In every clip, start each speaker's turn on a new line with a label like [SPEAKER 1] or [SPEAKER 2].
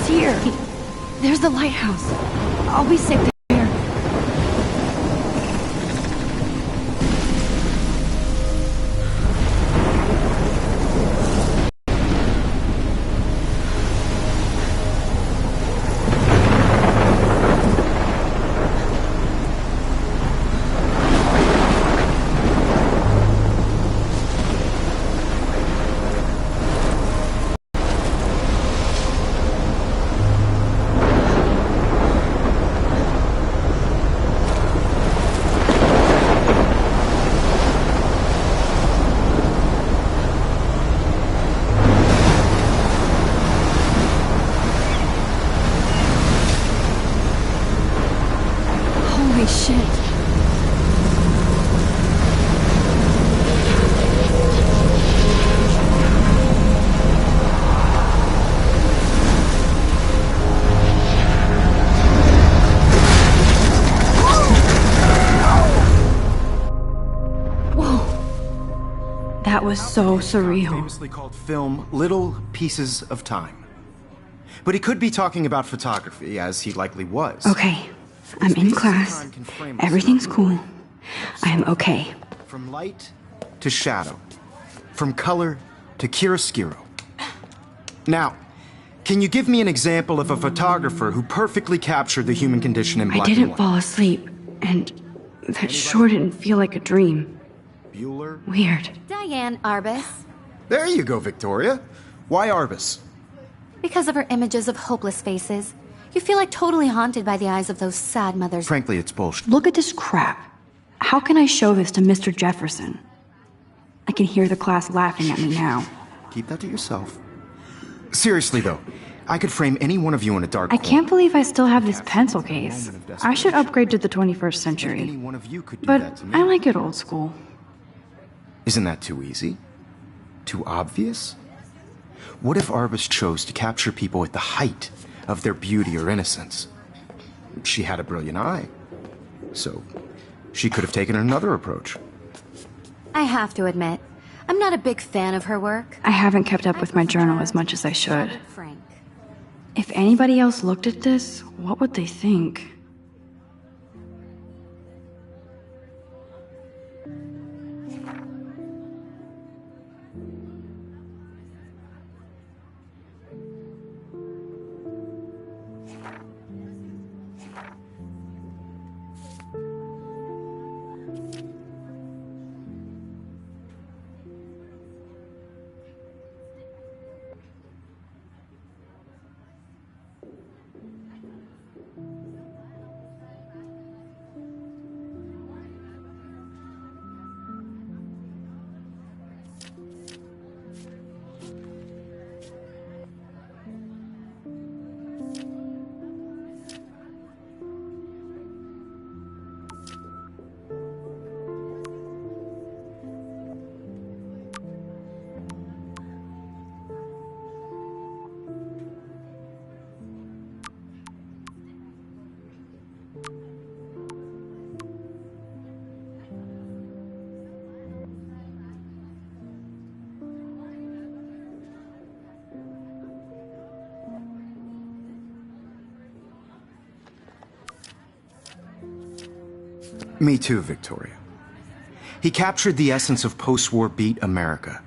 [SPEAKER 1] here. There's the lighthouse. I'll be safe there. That was so surreal.
[SPEAKER 2] Famously called film Little Pieces of Time. But he could be talking about photography, as he likely was.
[SPEAKER 1] Okay, I'm in class. Everything's cool. I am okay.
[SPEAKER 2] From light to shadow. From color to chiaroscuro. Now, can you give me an example of a photographer who perfectly captured the human condition in black and white?
[SPEAKER 1] I didn't fall asleep, and that sure didn't feel like a dream.
[SPEAKER 2] Bueller?
[SPEAKER 1] Weird.
[SPEAKER 3] Diane Arbus.
[SPEAKER 2] There you go, Victoria. Why Arbus?
[SPEAKER 3] Because of her images of hopeless faces. You feel like totally haunted by the eyes of those sad mothers.
[SPEAKER 2] Frankly, it's bullshit.
[SPEAKER 1] Look at this crap. How can I show this to Mr. Jefferson? I can hear the class laughing at me now.
[SPEAKER 2] Keep that to yourself. Seriously, though, I could frame any one of you in a dark
[SPEAKER 1] I
[SPEAKER 2] corner.
[SPEAKER 1] can't believe I still have this pencil case. I should upgrade to the 21st century.
[SPEAKER 2] Any one of you could do
[SPEAKER 1] But
[SPEAKER 2] that to me.
[SPEAKER 1] I like it old school.
[SPEAKER 2] Isn't that too easy? Too obvious? What if Arbus chose to capture people at the height of their beauty or innocence? She had a brilliant eye. So, she could have taken another approach.
[SPEAKER 3] I have to admit, I'm not a big fan of her work.
[SPEAKER 1] I haven't kept up with my journal as much as I should.
[SPEAKER 3] Frank.
[SPEAKER 1] If anybody else looked at this, what would they think?
[SPEAKER 2] Me too, Victoria. He captured the essence of post-war beat America.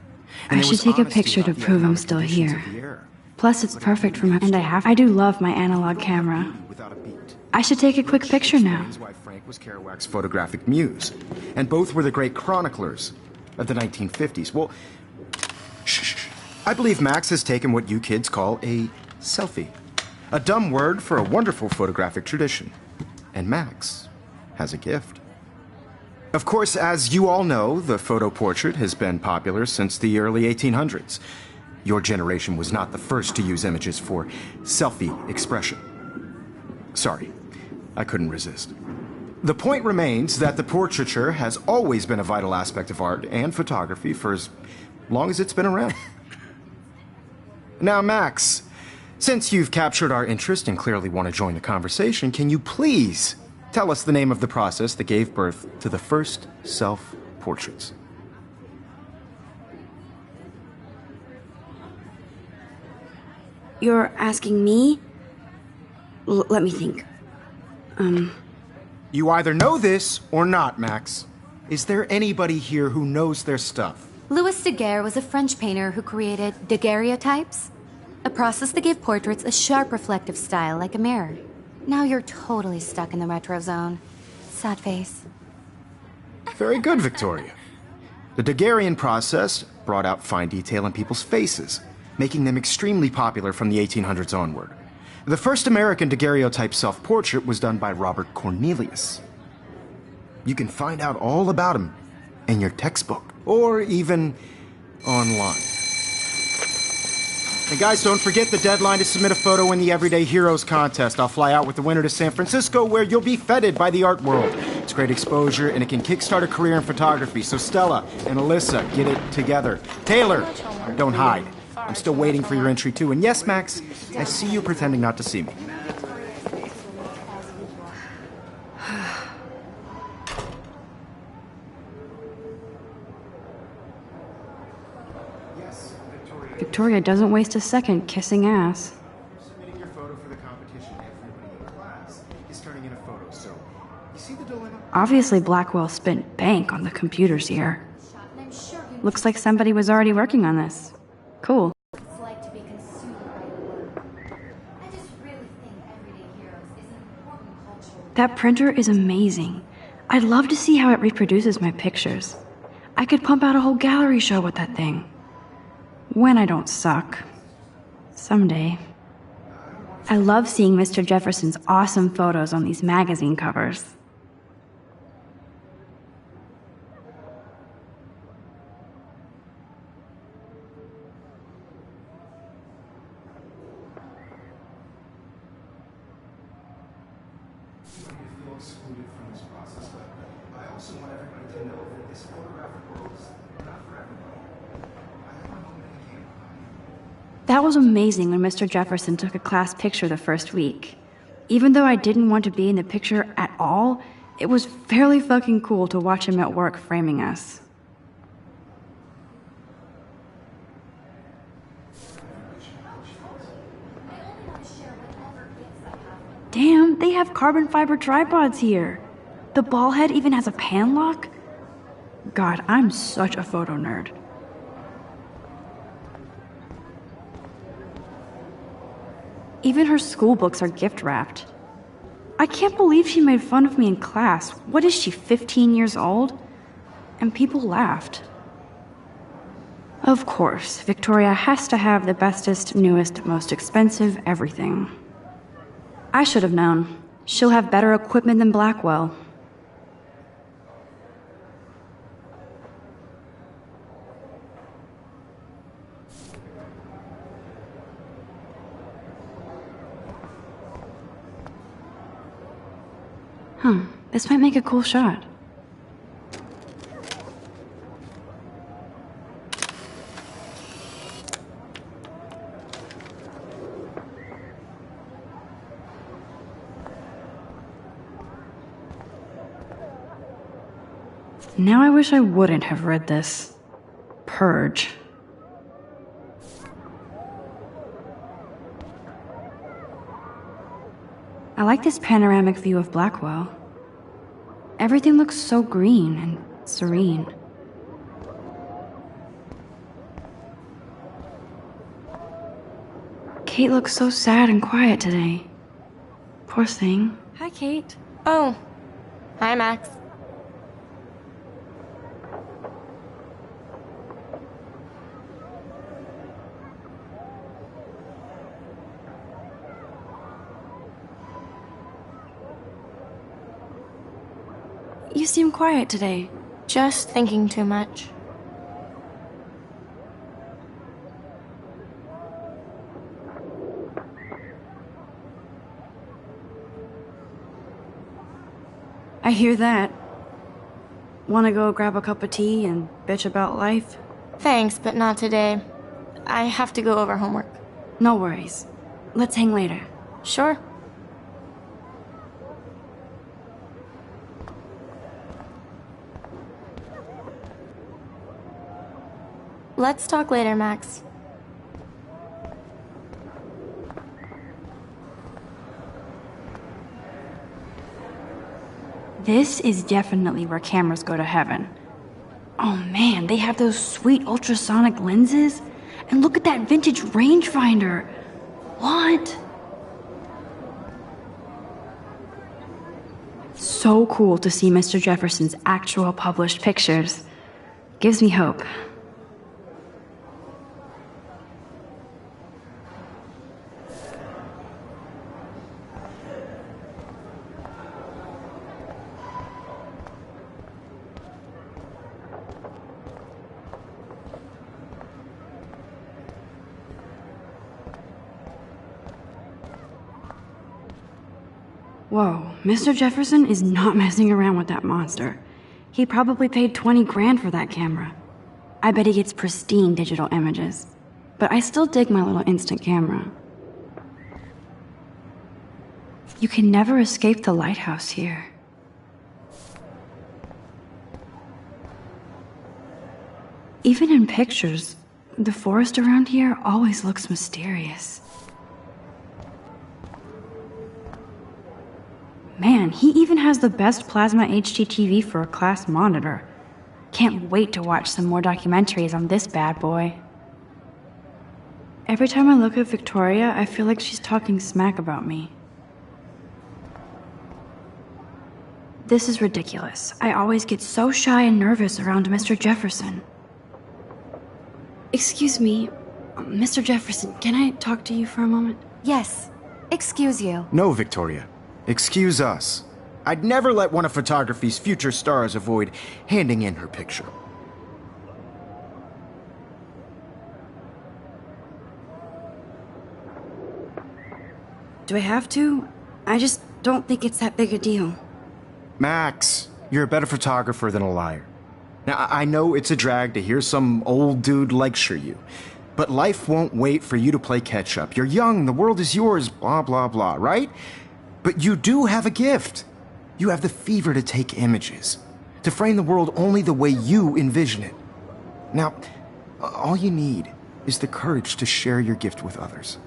[SPEAKER 2] And
[SPEAKER 1] I
[SPEAKER 2] there
[SPEAKER 1] should
[SPEAKER 2] was
[SPEAKER 1] take a
[SPEAKER 2] honesty
[SPEAKER 1] picture to
[SPEAKER 2] about the
[SPEAKER 1] prove I'm
[SPEAKER 2] economic
[SPEAKER 1] still
[SPEAKER 2] conditions
[SPEAKER 1] here.
[SPEAKER 2] of the era.
[SPEAKER 1] Plus, it's perfect for my... And I do love my analog camera.
[SPEAKER 2] Without a beat.
[SPEAKER 1] I should take a quick picture now.
[SPEAKER 2] Explains why Frank was Kerouac's photographic muse. And both were the great chroniclers of the 1950s. Well, shh. I believe Max has taken what you kids call a selfie. A dumb word for a wonderful photographic tradition. And Max has a gift. Of course, as you all know, the photo portrait has been popular since the early 1800s. Your generation was not the first to use images for selfie expression. Sorry, I couldn't resist. The point remains that the portraiture has always been a vital aspect of art and photography for as long as it's been around. Now, Max, since you've captured our interest and clearly want to join the conversation, can you please tell us the name of the process that gave birth to the first self-portraits?
[SPEAKER 1] You're asking me? Let me think.
[SPEAKER 2] You either know this or not, Max. Is there anybody here who knows their stuff?
[SPEAKER 3] Louis Daguerre was a French painter who created daguerreotypes, a process that gave portraits a sharp reflective style like a mirror. Now you're totally stuck in the retro zone. Sad face.
[SPEAKER 2] Very good, Victoria. The Daguerrean process brought out fine detail in people's faces, making them extremely popular from the 1800s onward. The first American daguerreotype self-portrait was done by Robert Cornelius. You can find out all about him in your textbook, or even online. And guys, don't forget the deadline to submit a photo in the Everyday Heroes contest. I'll fly out with the winner to San Francisco, where you'll be feted by the art world. It's great exposure, and it can kickstart a career in photography. So Stella and Alyssa, get it together. Taylor, don't hide. I'm still waiting for your entry, too. And yes, Max, I see you pretending not to see me.
[SPEAKER 1] Victoria doesn't waste a second kissing ass.
[SPEAKER 2] Submitting your photo for the competition, everybody in class is turning in a photo, so you see the dilemma?
[SPEAKER 1] Obviously, Blackwell spent bank on the computers here. Looks like somebody was already working on this. Cool. That printer is amazing. I'd love to see how it reproduces my pictures. I could pump out a whole gallery show with that thing. When I don't suck. Someday. I love seeing Mr. Jefferson's awesome photos on these magazine covers. That was amazing when Mr. Jefferson took a class picture the first week. Even though I didn't want to be in the picture at all, it was fairly fucking cool to watch him at work framing us. Damn, they have carbon fiber tripods here. The ball head even has a pan lock? God, I'm such a photo nerd. Even her school books are gift-wrapped. I can't believe she made fun of me in class. What is she, 15 years old? And people laughed. Of course, Victoria has to have the bestest, newest, most expensive everything. I should have known. She'll have better equipment than Blackwell. This might make a cool shot. Now I wish I wouldn't have read this. Purge. I like this panoramic view of Blackwell. Everything looks so green and serene. Kate looks so sad and quiet today. Poor thing. Hi, Kate.
[SPEAKER 4] Oh. Hi, Max.
[SPEAKER 1] You seem quiet today.
[SPEAKER 4] Just thinking too much.
[SPEAKER 1] I hear that. Wanna go grab a cup of tea and bitch about life?
[SPEAKER 4] Thanks, but not today. I have to go over homework.
[SPEAKER 1] No worries. Let's hang later.
[SPEAKER 4] Sure. Let's talk later, Max.
[SPEAKER 1] This is definitely where cameras go to heaven. Oh man, they have those sweet ultrasonic lenses. And look at that vintage rangefinder. What? So cool to see Mr. Jefferson's actual published pictures. Gives me hope. Whoa, Mr. Jefferson is not messing around with that monster. He probably paid 20 grand for that camera. I bet he gets pristine digital images. But I still dig my little instant camera. You can never escape the lighthouse here. Even in pictures, the forest around here always looks mysterious. Man, he even has the best plasma HDTV for a class monitor. Can't wait to watch some more documentaries on this bad boy. Every time I look at Victoria, I feel like she's talking smack about me. This is ridiculous. I always get so shy and nervous around Mr. Jefferson. Excuse me, Mr. Jefferson, can I talk to you for a moment?
[SPEAKER 3] Yes. Excuse you.
[SPEAKER 2] No, Victoria. Excuse us. I'd never let one of photography's future stars avoid handing in her picture.
[SPEAKER 1] Do I have to? I just don't think it's that big a deal.
[SPEAKER 2] Max, you're a better photographer than a liar. Now, I know it's a drag to hear some old dude lecture you, but life won't wait for you to play catch-up. You're young, the world is yours, blah, blah, blah, right? But you do have a gift. You have the fever to take images, to frame the world only the way you envision it. Now, all you need is the courage to share your gift with others.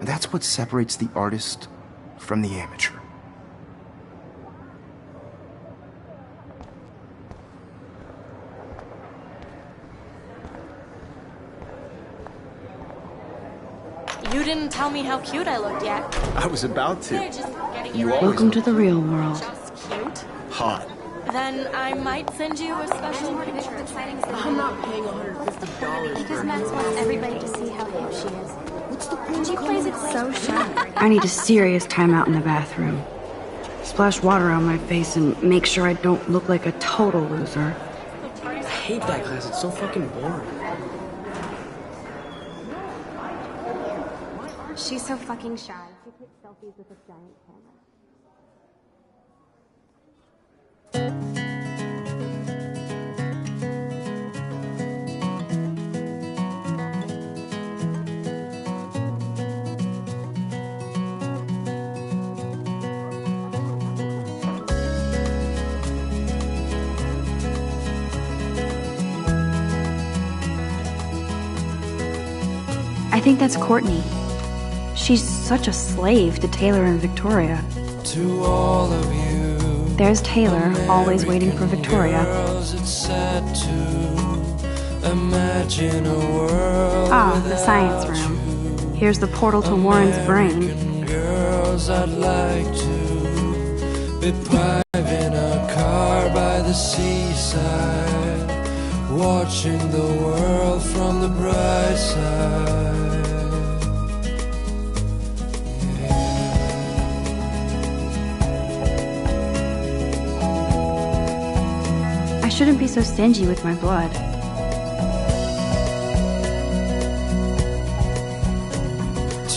[SPEAKER 2] And that's what separates the artist from the amateur.
[SPEAKER 4] You didn't tell me how cute I looked yet.
[SPEAKER 2] I was about to.
[SPEAKER 4] They're just getting
[SPEAKER 2] You
[SPEAKER 4] you ready.
[SPEAKER 1] Welcome to the real world.
[SPEAKER 4] Just cute.
[SPEAKER 2] Hot.
[SPEAKER 4] Then I might send you a special picture.
[SPEAKER 5] I'm not paying $150.
[SPEAKER 3] Because Max wants everybody to see how hip she is. And she plays it so shy.
[SPEAKER 1] I need a serious timeout in the bathroom. Splash water on my face and make sure I don't look like a total loser.
[SPEAKER 5] I hate that class. It's so fucking boring.
[SPEAKER 3] She's so fucking shy. She takes selfies with a giant camera.
[SPEAKER 1] I think that's Courtney. She's such a slave to Taylor and Victoria.
[SPEAKER 6] To all of you,
[SPEAKER 1] There's Taylor, always waiting for Victoria.
[SPEAKER 6] girls, it's sad to imagine a world
[SPEAKER 1] Ah, the science room. Here's the portal to Warren's brain.
[SPEAKER 6] American girls. I'd like to be driving a car by the seaside, watching the world from the bright side.
[SPEAKER 1] I shouldn't be so stingy with my blood.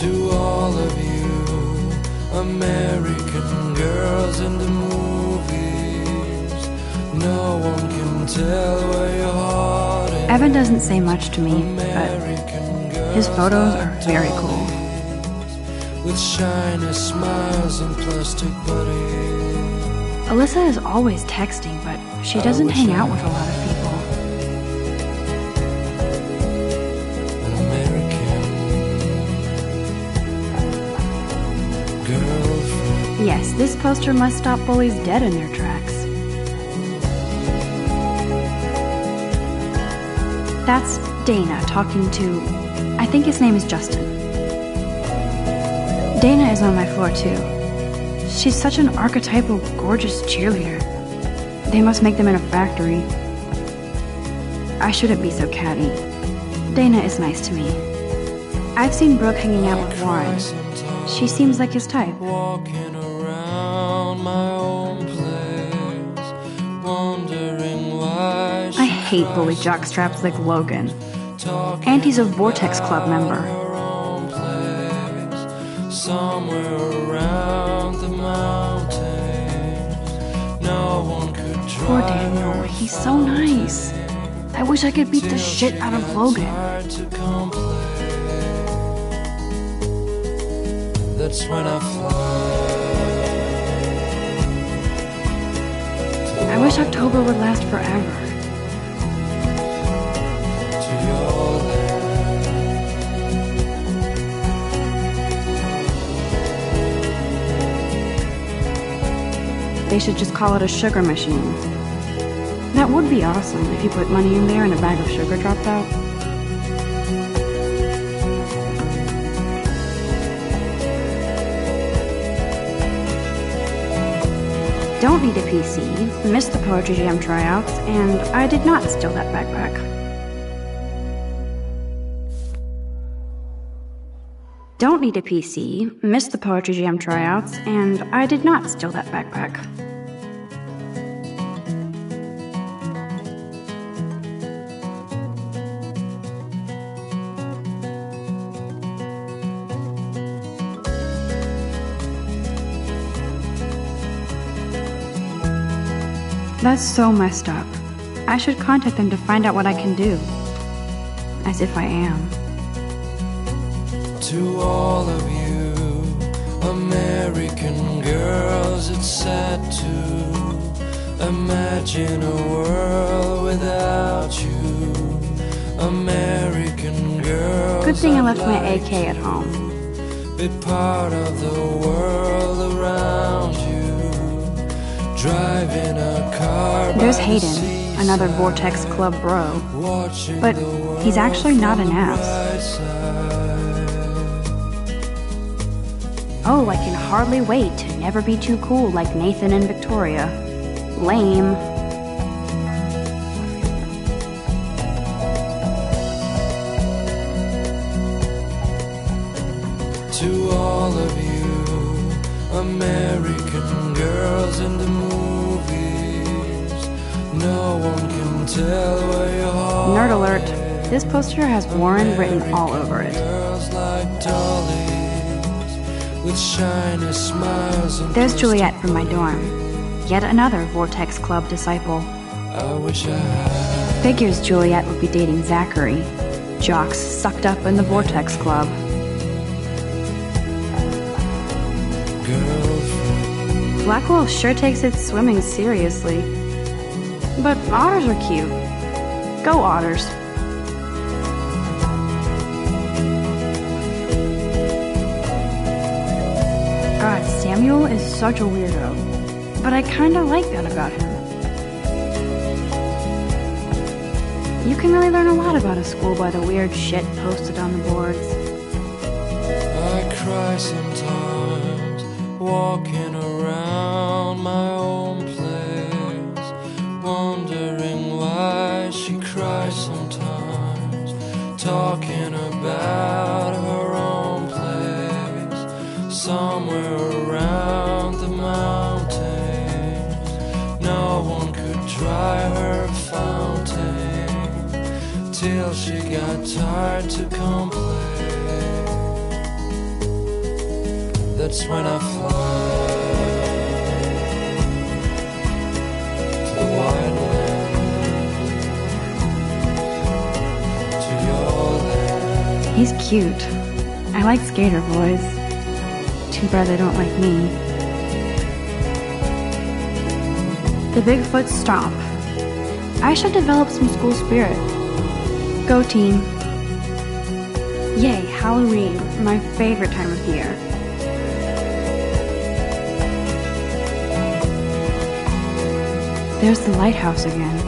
[SPEAKER 6] To all of you, American girls in the movies, no one can tell where your heart is.
[SPEAKER 1] Evan doesn't say much to me, but
[SPEAKER 6] American girls
[SPEAKER 1] his photos are very cool.
[SPEAKER 6] with shiny smiles and plastic buddies.
[SPEAKER 1] Alyssa is always texting, but she doesn't hang out with a lot of people.
[SPEAKER 6] An American girlfriend.
[SPEAKER 1] Yes, this poster must stop bullies dead in their tracks. That's Dana talking to... I think his name is Justin. Dana is on my floor too. She's such an archetypal, gorgeous cheerleader. They must make them in a factory. I shouldn't be so catty. Dana is nice to me. I've seen Brooke hanging out with Warren. She seems like his type.
[SPEAKER 6] Walking around my own place, wondering why
[SPEAKER 1] I hate bully jockstraps like Logan. And he's a Vortex Club member.
[SPEAKER 6] Somewhere around the mountains, no one could drive.
[SPEAKER 1] Poor Daniel, he's so nice. I wish I could beat the shit out of Logan.
[SPEAKER 6] That's when I fly.
[SPEAKER 1] I wish October would last forever.
[SPEAKER 6] To your land.
[SPEAKER 1] They should just call it a sugar machine. That would be awesome if you put money in there and a bag of sugar dropped out. Don't need a PC, missed the Poetry Jam tryouts, and I did not steal that backpack. Don't need a PC, missed the Poetry Jam tryouts, and I did not steal that backpack. That's so messed up. I should contact them to find out what I can do. As if I am.
[SPEAKER 6] To all of you American girls, it's sad to imagine a world without you. American girls,
[SPEAKER 1] Good thing I left my AK at home.
[SPEAKER 6] be part of the world around you. Driving a car.
[SPEAKER 1] There's Hayden, another Vortex Club bro. But he's actually not an ass. Oh, I can hardly wait to never be too cool like Nathan and Victoria. Lame.
[SPEAKER 6] To all of you American girls in the movies, no one can tell where your heart.
[SPEAKER 1] Nerd alert. This poster has Warren written all over it.
[SPEAKER 6] Girls like dollies with shiny smiles and
[SPEAKER 1] There's Juliet from my dorm. Yet another Vortex Club disciple.
[SPEAKER 6] I wish I had.
[SPEAKER 1] Figures Juliet would be dating Zachary. Jocks sucked up in the Vortex Club.
[SPEAKER 6] Girlfriend.
[SPEAKER 1] Blackwell sure takes its swimming seriously. But otters are cute. Go otters. God, Samuel is such a weirdo. But I kinda like that about him. You can really learn a lot about a school by the weird shit posted on the boards.
[SPEAKER 6] I cry sometimes, walking around my own place, wondering why she cries sometimes, talking about her own place, somewhere around the mountains. No one could dry her fountain till she got tired to complain. That's when I fly to the wide land, to your land.
[SPEAKER 1] He's cute. I like skater boys. Too bad they don't like me. The Bigfoot Stomp. I should develop some school spirit. Go team. Yay, Halloween, my favorite time of year. There's the lighthouse again.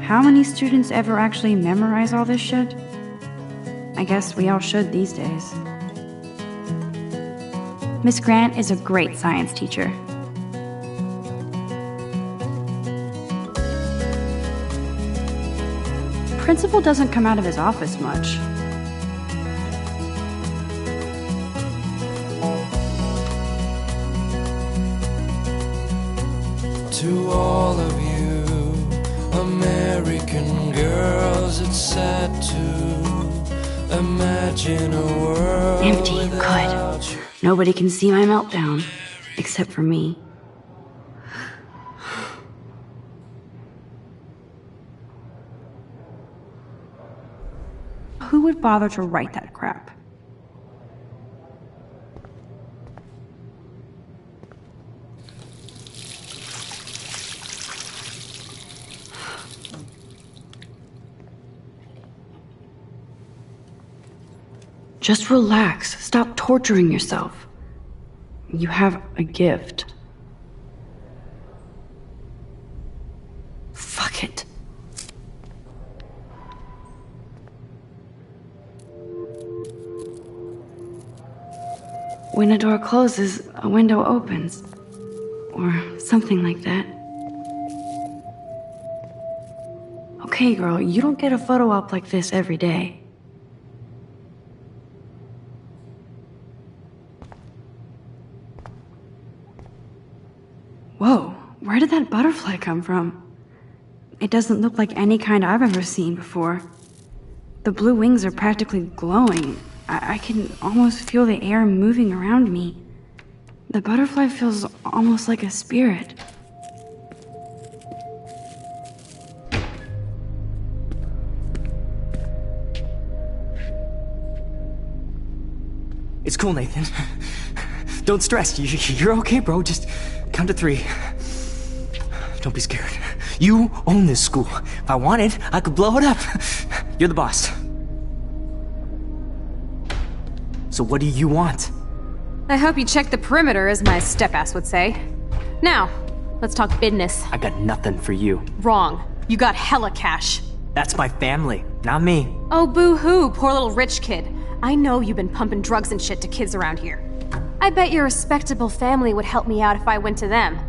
[SPEAKER 1] How many students ever actually memorize all this shit? I guess we all should these days. Miss Grant is a great science teacher. Principal doesn't come out of his office much.
[SPEAKER 6] To all of you American girls, it's sad to imagine a world
[SPEAKER 1] Empty, you
[SPEAKER 6] without
[SPEAKER 1] could.
[SPEAKER 6] you.
[SPEAKER 1] Nobody can see my meltdown, except for me. Who would bother to write that crap? Just relax. Stop torturing yourself. You have a gift. Fuck it. When a door closes, a window opens. Or something like that. Okay, girl, you don't get a photo op like this every day. Whoa, where did that butterfly come from? It doesn't look like any kind I've ever seen before. The blue wings are practically glowing. I can almost feel the air moving around me. The butterfly feels almost like a spirit.
[SPEAKER 5] It's cool, Nathan. Don't stress. You're okay, bro. Just count to 3. Don't be scared. You own this school. If I wanted, I could blow it up. You're the boss. So what do you want?
[SPEAKER 7] I hope you checked the perimeter, as my step-ass would say. Now, let's talk business.
[SPEAKER 5] I got nothing for you.
[SPEAKER 7] Wrong. You got hella cash.
[SPEAKER 5] That's my family, not me.
[SPEAKER 7] Oh, boo-hoo, poor little rich kid. I know you've been pumping drugs and shit to kids around here. I bet your respectable family would help me out if I went to them.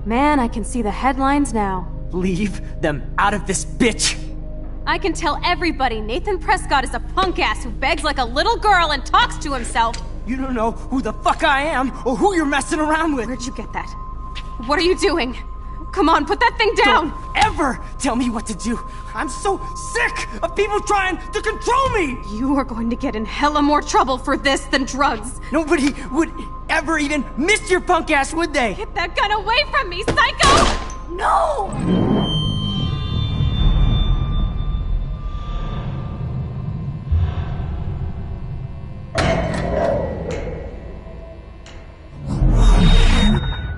[SPEAKER 7] Man, I can see the headlines now.
[SPEAKER 5] Leave them out of this bitch!
[SPEAKER 7] I can tell everybody Nathan Prescott is a punk ass who begs like a little girl and talks to himself.
[SPEAKER 5] You don't know who the fuck I am or who you're messing around with.
[SPEAKER 7] Where'd you get that? What are you doing? Come on, put that thing down!
[SPEAKER 5] Don't ever tell me what to do. I'm so sick of people trying to control me!
[SPEAKER 7] You are going to get in hella more trouble for this than drugs.
[SPEAKER 5] Nobody would ever even miss your punk ass, would they?
[SPEAKER 7] Get that gun away from me, psycho! No!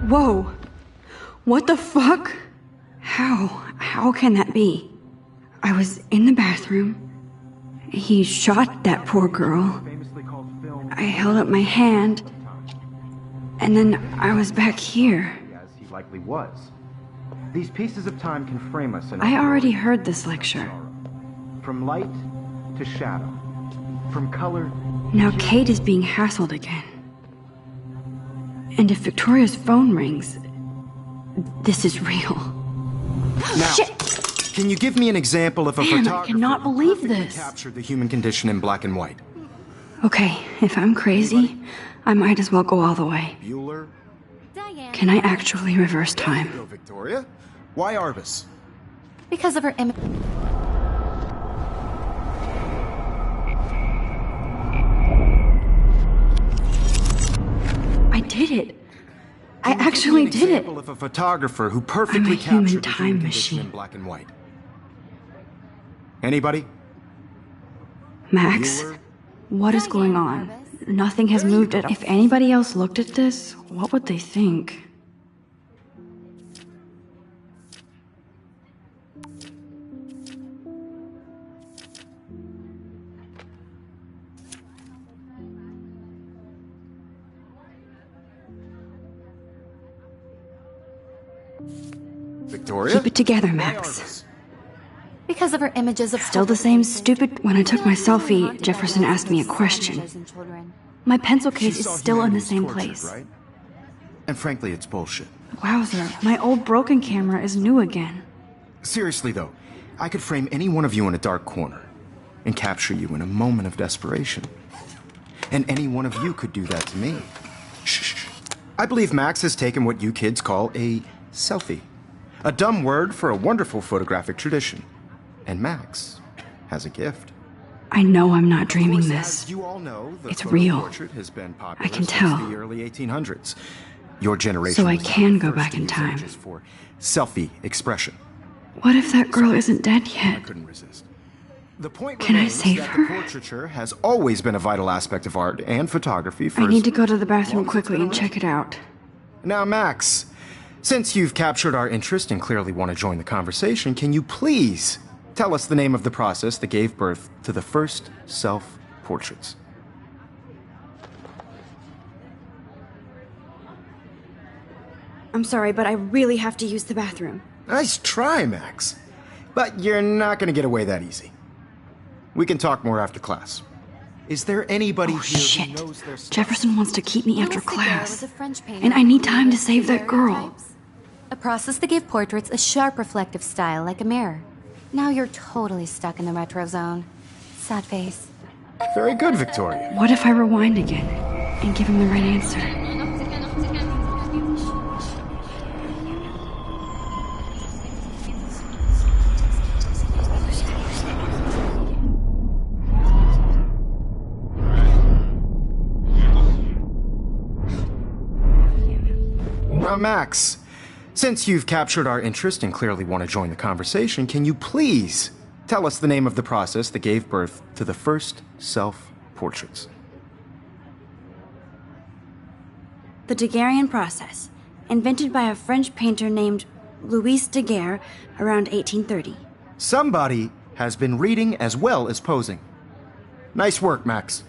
[SPEAKER 1] Whoa. What the fuck? How can that be? I was in the bathroom. He shot that poor girl. I held up my hand. And then I was back here.
[SPEAKER 2] As he likely was. These pieces of time can frame us in
[SPEAKER 1] I already heard this lecture.
[SPEAKER 2] From light to shadow. From color.
[SPEAKER 1] Now Kate is being hassled again. And if Victoria's phone rings, this is real.
[SPEAKER 2] Now,
[SPEAKER 1] Shit!
[SPEAKER 2] can you give me an example of a
[SPEAKER 1] Damn, I
[SPEAKER 2] photographer
[SPEAKER 1] cannot
[SPEAKER 2] who
[SPEAKER 1] believe
[SPEAKER 2] perfectly
[SPEAKER 1] this.
[SPEAKER 2] captured the human condition in black and white?
[SPEAKER 1] Okay, if I'm crazy, I might as well go all the way.
[SPEAKER 2] Bueller?
[SPEAKER 1] Can I actually reverse time?
[SPEAKER 2] Go, Victoria. Why Arbus?
[SPEAKER 3] Because of her image.
[SPEAKER 1] I did it. I actually did it.
[SPEAKER 2] Example of a photographer who perfectly
[SPEAKER 1] human
[SPEAKER 2] captured the
[SPEAKER 1] time
[SPEAKER 2] human condition
[SPEAKER 1] machine.
[SPEAKER 2] in black and white. Anybody?
[SPEAKER 1] Max,
[SPEAKER 2] Bueller?
[SPEAKER 1] what is going on? Nothing has moved at all. If anybody else looked at this, what would they think?
[SPEAKER 2] Victoria?
[SPEAKER 1] Keep it together,
[SPEAKER 2] Why are
[SPEAKER 1] Max.
[SPEAKER 2] this?
[SPEAKER 3] Because of her images of
[SPEAKER 1] Still the same stupid... When I took my selfie, Jefferson asked me a question. My pencil
[SPEAKER 2] She
[SPEAKER 1] case is
[SPEAKER 2] saw
[SPEAKER 1] still in the
[SPEAKER 2] humanity's
[SPEAKER 1] same
[SPEAKER 2] tortured,
[SPEAKER 1] place.
[SPEAKER 2] right? And frankly, it's bullshit.
[SPEAKER 1] Wowzer, my old broken camera is new again.
[SPEAKER 2] Seriously, though, I could frame any one of you in a dark corner and capture you in a moment of desperation. And any one of you could do that to me. Shh. I believe Max has taken what you kids call a selfie. A dumb word for a wonderful photographic tradition. And Max has a gift.
[SPEAKER 1] I know I'm not dreaming
[SPEAKER 2] Of course,
[SPEAKER 1] this.
[SPEAKER 2] as you all know, the
[SPEAKER 1] It's
[SPEAKER 2] photo
[SPEAKER 1] real.
[SPEAKER 2] portrait has been popular
[SPEAKER 1] I can
[SPEAKER 2] since
[SPEAKER 1] tell.
[SPEAKER 2] the early 1800s. Your generation
[SPEAKER 1] So I
[SPEAKER 2] was
[SPEAKER 1] can
[SPEAKER 2] the
[SPEAKER 1] go
[SPEAKER 2] first
[SPEAKER 1] back
[SPEAKER 2] to
[SPEAKER 1] in
[SPEAKER 2] use
[SPEAKER 1] time.
[SPEAKER 2] images for selfie expression.
[SPEAKER 1] What if that girl isn't dead
[SPEAKER 2] I
[SPEAKER 1] yet?
[SPEAKER 2] couldn't resist. The point
[SPEAKER 1] Can I
[SPEAKER 2] remains
[SPEAKER 1] save
[SPEAKER 2] that
[SPEAKER 1] her?
[SPEAKER 2] the portraiture has always been a vital aspect of art and photography for
[SPEAKER 1] I
[SPEAKER 2] as
[SPEAKER 1] need to go to the
[SPEAKER 2] long
[SPEAKER 1] bathroom
[SPEAKER 2] as it's
[SPEAKER 1] quickly
[SPEAKER 2] been
[SPEAKER 1] and
[SPEAKER 2] around.
[SPEAKER 1] check it out.
[SPEAKER 2] Now, Max, since you've captured our interest and clearly want to join the conversation, can you please tell us the name of the process that gave birth to the first self-portraits?
[SPEAKER 1] I'm sorry, but I really have to use the bathroom.
[SPEAKER 2] Nice try, Max. But you're not going to get away that easy. We can talk more after class. Is there anybody
[SPEAKER 1] Oh,
[SPEAKER 2] here
[SPEAKER 1] shit.
[SPEAKER 2] who knows their stuff?
[SPEAKER 1] Jefferson wants to keep me after
[SPEAKER 3] Louis Daguerre
[SPEAKER 1] class.
[SPEAKER 3] was a French painter
[SPEAKER 1] And I need
[SPEAKER 3] who
[SPEAKER 1] time to
[SPEAKER 3] created
[SPEAKER 1] save that girl.
[SPEAKER 3] daguerreotypes, a process that gave portraits a sharp reflective style like a mirror. Now you're totally stuck in the retro zone. Sad face.
[SPEAKER 2] Very good, Victoria.
[SPEAKER 1] What if I rewind again and give him the right answer?
[SPEAKER 2] Now, Max, since you've captured our interest and clearly want to join the conversation, can you please tell us the name of the process that gave birth to the first self-portraits?
[SPEAKER 1] The Daguerrean process, invented by a French painter named Louis Daguerre around 1830.
[SPEAKER 2] Somebody has been reading as well as posing. Nice work, Max.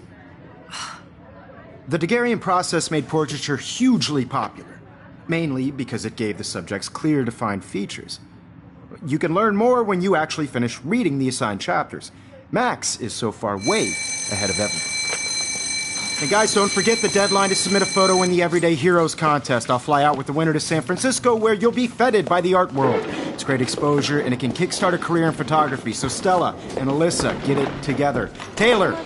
[SPEAKER 2] The Daguerrean process made portraiture hugely popular, mainly because it gave the subjects clear, defined features. You can learn more when you actually finish reading the assigned chapters. Max is so far way ahead of everyone. And guys, don't forget the deadline to submit a photo in the Everyday Heroes contest. I'll fly out with the winner to San Francisco, where you'll be feted by the art world. It's great exposure, and it can kickstart a career in photography. So Stella and Alyssa, get it together. Taylor,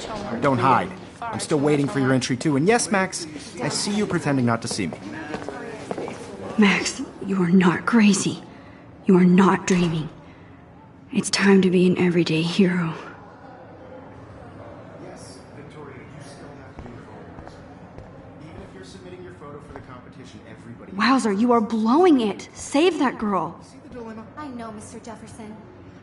[SPEAKER 2] don't hide. I'm still waiting for your entry, too. And yes, Max, I see you pretending not to see me.
[SPEAKER 1] Max, you are not crazy. You are not dreaming. It's time to be an everyday hero.
[SPEAKER 2] Yes, Victoria, you still have to do your homework. Even if you're submitting your photo for the competition, everybody...
[SPEAKER 1] Wowzer, you are blowing it. Save that girl.
[SPEAKER 2] See the dilemma?
[SPEAKER 3] I know, Mr. Jefferson.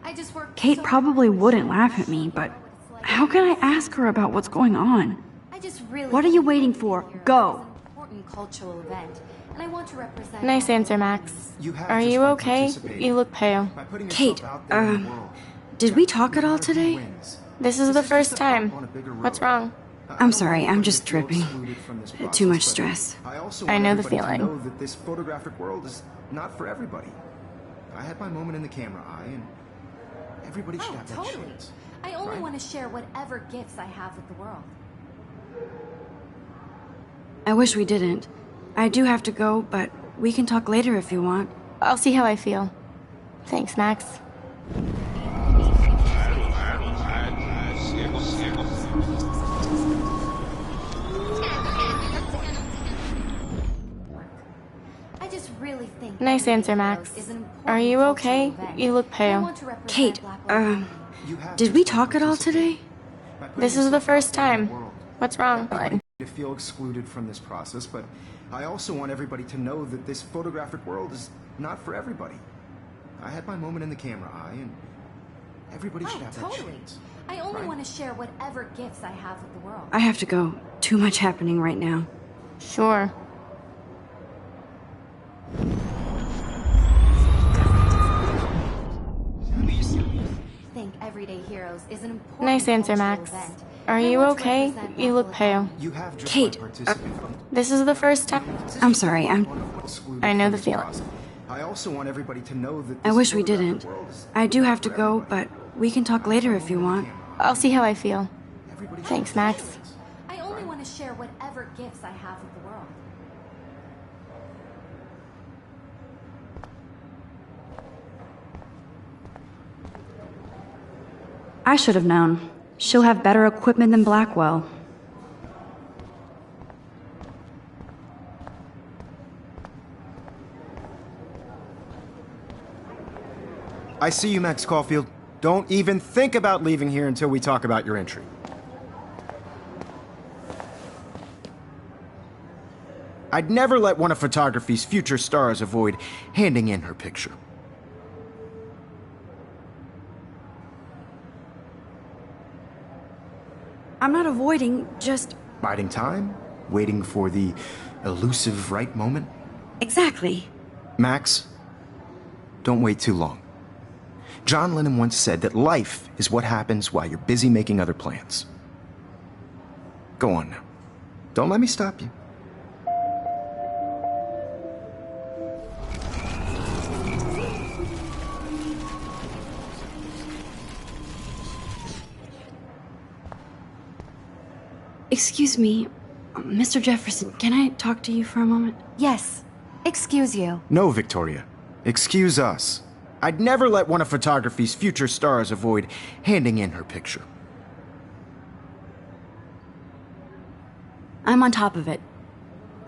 [SPEAKER 3] I just worked
[SPEAKER 1] Kate
[SPEAKER 3] so
[SPEAKER 1] probably
[SPEAKER 3] hard to
[SPEAKER 1] wouldn't
[SPEAKER 3] show
[SPEAKER 1] laugh
[SPEAKER 3] you
[SPEAKER 1] at me, but
[SPEAKER 3] what it's like.
[SPEAKER 1] how can I ask her about what's going on?
[SPEAKER 3] I just really
[SPEAKER 1] What are you
[SPEAKER 3] think
[SPEAKER 1] waiting
[SPEAKER 3] Heroes
[SPEAKER 1] for?
[SPEAKER 3] is
[SPEAKER 1] Go.
[SPEAKER 3] an important cultural event, and I want to represent.
[SPEAKER 4] Nice answer, Max.
[SPEAKER 2] You have
[SPEAKER 4] Are
[SPEAKER 2] just
[SPEAKER 4] you
[SPEAKER 2] by
[SPEAKER 4] okay?
[SPEAKER 2] participating.
[SPEAKER 4] You look pale.
[SPEAKER 2] By putting
[SPEAKER 1] Kate,
[SPEAKER 2] yourself out there in the world,
[SPEAKER 1] Did we talk at
[SPEAKER 2] no
[SPEAKER 1] all
[SPEAKER 2] matter who
[SPEAKER 1] today?
[SPEAKER 2] wins,
[SPEAKER 4] This is the first
[SPEAKER 2] just a bump
[SPEAKER 4] time.
[SPEAKER 2] on a bigger
[SPEAKER 4] What's
[SPEAKER 2] road.
[SPEAKER 4] wrong?
[SPEAKER 2] I
[SPEAKER 1] I'm
[SPEAKER 2] don't
[SPEAKER 1] sorry,
[SPEAKER 2] want
[SPEAKER 1] I'm
[SPEAKER 2] anybody
[SPEAKER 1] just
[SPEAKER 2] to feel
[SPEAKER 1] dripping.
[SPEAKER 2] excluded from this
[SPEAKER 1] Too
[SPEAKER 2] process,
[SPEAKER 1] much
[SPEAKER 2] but
[SPEAKER 1] stress.
[SPEAKER 2] I also
[SPEAKER 4] I
[SPEAKER 2] want
[SPEAKER 4] know the
[SPEAKER 2] everybody to
[SPEAKER 4] feeling.
[SPEAKER 2] know that this photographic world is not for everybody. I had my moment in the camera eye, and everybody should
[SPEAKER 3] Oh,
[SPEAKER 2] have that
[SPEAKER 3] totally.
[SPEAKER 2] chance.
[SPEAKER 3] I only
[SPEAKER 2] right?
[SPEAKER 3] want to share whatever gifts I have with the world.
[SPEAKER 1] I wish we didn't. I do have to go, but we can talk later if you want.
[SPEAKER 4] I'll see how I feel. Thanks, Max.
[SPEAKER 3] I just really think.
[SPEAKER 4] Nice
[SPEAKER 3] that
[SPEAKER 4] answer,
[SPEAKER 3] Heroes
[SPEAKER 4] Max.
[SPEAKER 3] is an important
[SPEAKER 4] Are you
[SPEAKER 3] cultural
[SPEAKER 4] okay?
[SPEAKER 3] event,
[SPEAKER 4] You look
[SPEAKER 3] and I
[SPEAKER 4] pale.
[SPEAKER 3] want to represent
[SPEAKER 1] Kate,
[SPEAKER 3] Blackwell County.
[SPEAKER 2] You have
[SPEAKER 1] did
[SPEAKER 2] just
[SPEAKER 1] we
[SPEAKER 2] by
[SPEAKER 1] talk at all
[SPEAKER 2] participating.
[SPEAKER 1] today?
[SPEAKER 2] By putting
[SPEAKER 4] This is the
[SPEAKER 2] yourself
[SPEAKER 4] first
[SPEAKER 2] out there in the
[SPEAKER 4] time.
[SPEAKER 2] world,
[SPEAKER 4] What's wrong?
[SPEAKER 2] to feel excluded from this process, but I also want everybody to know that this photographic world is not for everybody. I had my moment in the camera eye, and everybody should
[SPEAKER 3] Oh,
[SPEAKER 2] have that
[SPEAKER 3] totally.
[SPEAKER 2] chance.
[SPEAKER 3] I only
[SPEAKER 2] right?
[SPEAKER 3] want to share whatever gifts I have with the world.
[SPEAKER 1] I have to go. Too much happening right now.
[SPEAKER 4] Sure.
[SPEAKER 3] Think Everyday Heroes is an important
[SPEAKER 4] Nice answer,
[SPEAKER 3] cultural
[SPEAKER 4] Max.
[SPEAKER 3] event,
[SPEAKER 4] Are
[SPEAKER 3] and I
[SPEAKER 4] you
[SPEAKER 3] want to
[SPEAKER 4] okay?
[SPEAKER 3] represent
[SPEAKER 4] You look
[SPEAKER 3] Blackwell
[SPEAKER 4] pale.
[SPEAKER 3] County.
[SPEAKER 2] You have just
[SPEAKER 1] Kate,
[SPEAKER 2] by participating.
[SPEAKER 4] This is the first time.
[SPEAKER 1] I'm sorry, I'm...
[SPEAKER 2] Excluded
[SPEAKER 4] I know
[SPEAKER 2] from
[SPEAKER 4] the
[SPEAKER 2] this
[SPEAKER 4] feeling.
[SPEAKER 2] process. I I also want everybody to know that
[SPEAKER 1] I wish we didn't. I do have to go, but we can talk later if you want.
[SPEAKER 4] I'll see how I feel. Thanks, Max.
[SPEAKER 3] I only want to share whatever gifts I have with the world.
[SPEAKER 1] I should have known. She'll have better equipment than Blackwell.
[SPEAKER 2] I see you, Max Caulfield. Don't even think about leaving here until we talk about your entry. I'd never let one of photography's future stars avoid handing in her picture.
[SPEAKER 1] I'm not avoiding, just...
[SPEAKER 2] Biding time? Waiting for the elusive right moment?
[SPEAKER 1] Exactly.
[SPEAKER 2] Max, don't wait too long. John Lennon once said that life is what happens while you're busy making other plans. Go on now. Don't let me stop you.
[SPEAKER 1] Excuse me, Mr. Jefferson, can I talk to you for a moment?
[SPEAKER 3] Yes. Excuse you.
[SPEAKER 2] No, Victoria. Excuse us. I'd never let one of photography's future stars avoid handing in her picture.
[SPEAKER 1] I'm on top of it.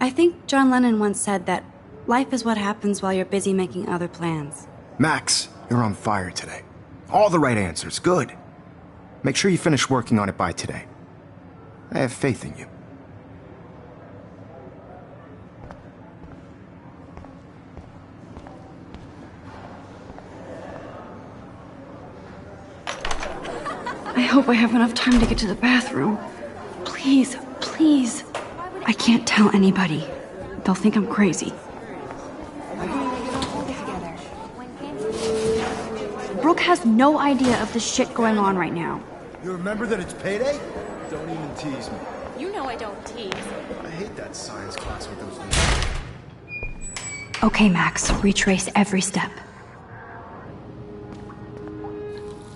[SPEAKER 1] I think John Lennon once said that life is what happens while you're busy making other plans.
[SPEAKER 2] Max, you're on fire today. All the right answers. Good. Make sure you finish working on it by today. I have faith in you.
[SPEAKER 1] I hope I have enough time to get to the bathroom. Please, please. I can't tell anybody. They'll think I'm crazy. Brooke has no idea of the shit going on right now.
[SPEAKER 2] You remember that it's payday? Don't even tease me.
[SPEAKER 7] You know I don't tease.
[SPEAKER 2] I hate that science class with those things.
[SPEAKER 1] Okay, Max, retrace every step.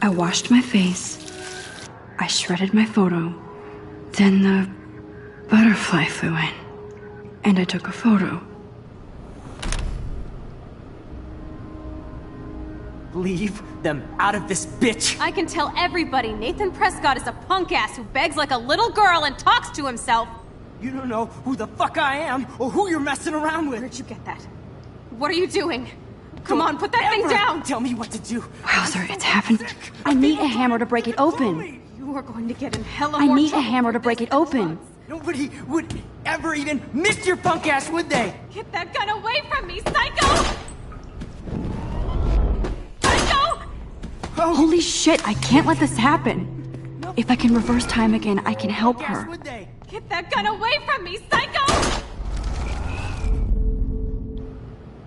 [SPEAKER 1] I washed my face. I shredded my photo. Then the butterfly flew in. And I took a photo.
[SPEAKER 5] Leave them out of this bitch!
[SPEAKER 7] I can tell everybody Nathan Prescott is a punk ass who begs like a little girl and talks to himself.
[SPEAKER 5] You don't know who the fuck I am or who you're messing around with.
[SPEAKER 7] Where'd you get that? What are you doing? Come on, put that thing down!
[SPEAKER 5] Tell me what to do.
[SPEAKER 1] Wowzer, it's happened. I need a hammer to break it open.
[SPEAKER 7] You are going to get in hella
[SPEAKER 1] I
[SPEAKER 7] more
[SPEAKER 1] need a
[SPEAKER 7] trouble
[SPEAKER 1] hammer to
[SPEAKER 7] for
[SPEAKER 1] break
[SPEAKER 7] this
[SPEAKER 1] it open.
[SPEAKER 7] response.
[SPEAKER 5] Nobody would ever even miss your punk ass, would they?
[SPEAKER 7] Get that gun away from me, psycho! Psycho!
[SPEAKER 1] Holy shit, I can't let this happen. If I can reverse time again, I can help her.
[SPEAKER 5] Would they?
[SPEAKER 7] Get that gun away from me, psycho!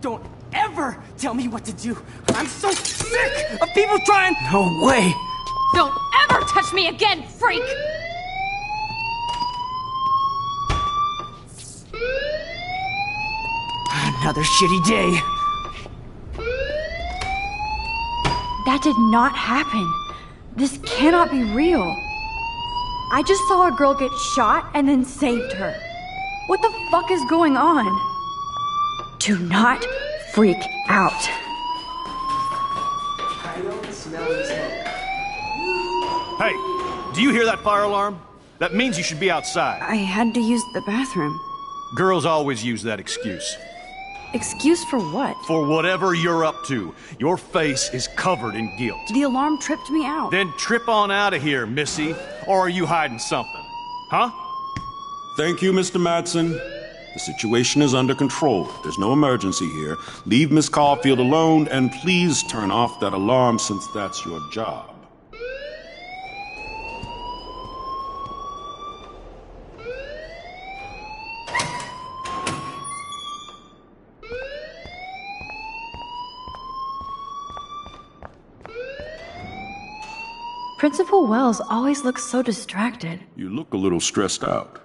[SPEAKER 5] Don't ever tell me what to do. I'm so sick of people trying. No way.
[SPEAKER 7] Don't ever touch me again, freak!
[SPEAKER 5] Another shitty day.
[SPEAKER 1] That did not happen. This cannot be real. I just saw a girl get shot and then saved her. What the fuck is going on? Do not freak out.
[SPEAKER 8] Hey, do you hear that fire alarm? That means you should be outside.
[SPEAKER 1] I had to use the bathroom.
[SPEAKER 8] Girls always use that excuse.
[SPEAKER 1] Excuse for what?
[SPEAKER 8] For whatever you're up to, your face is covered in guilt.
[SPEAKER 1] The alarm tripped me out.
[SPEAKER 8] Then trip on out of here, missy. Or are you hiding something? Huh?
[SPEAKER 9] Thank you, Mr. Madsen. The situation is under control. There's no emergency here. Leave Miss Caulfield alone, and please turn off that alarm since that's your job.
[SPEAKER 1] Principal Wells always looks so distracted.
[SPEAKER 9] You look a little stressed out.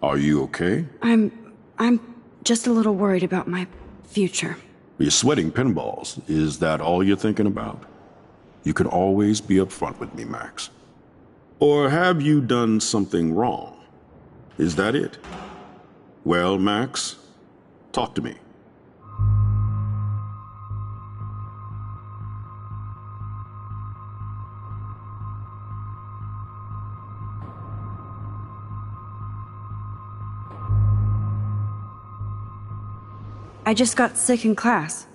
[SPEAKER 9] Are you okay?
[SPEAKER 1] I'm just a little worried about my future.
[SPEAKER 9] You're sweating pinballs. Is that all you're thinking about? You can always be upfront with me, Max. Or have you done something wrong? Is that it? Well, Max, talk to me.
[SPEAKER 1] I just got sick in class.